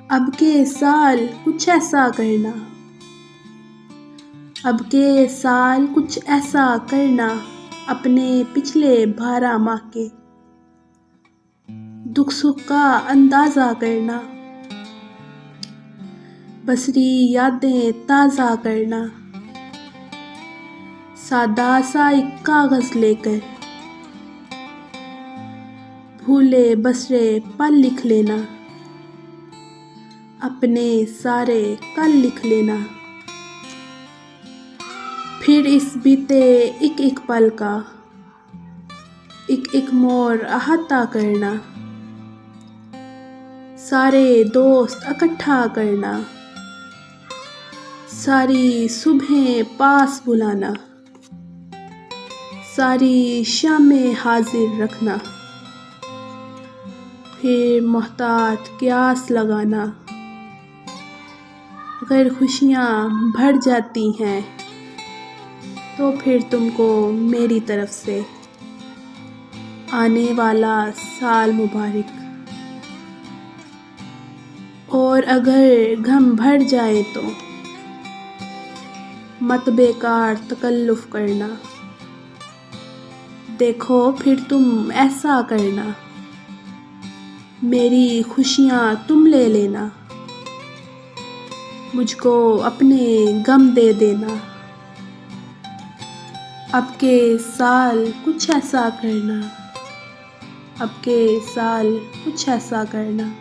अब के साल कुछ ऐसा करना, अब के साल कुछ ऐसा करना, अपने पिछले 12 माह के दुख सुख का अंदाजा करना, बसरी यादें ताज़ा करना, सादा सा एक कागज़ लेकर भूले बसरे पल लिख लेना, अपने सारे कल लिख लेना, फिर इस बीते एक एक पल का एक एक मोड़ अहाता करना, सारे दोस्त इकट्ठा करना, सारी सुबहें पास बुलाना, सारी शामें हाजिर रखना, फिर मोहतात क्यास लगाना। अगर खुशियाँ भर जाती हैं तो फिर तुमको मेरी तरफ से आने वाला साल मुबारक। और अगर गम भर जाए तो मत बेकार तकल्लुफ़ करना, देखो फिर तुम ऐसा करना, मेरी खुशियाँ तुम ले लेना, मुझको अपने गम दे देना। अब के साल कुछ ऐसा करना, अब के साल कुछ ऐसा करना।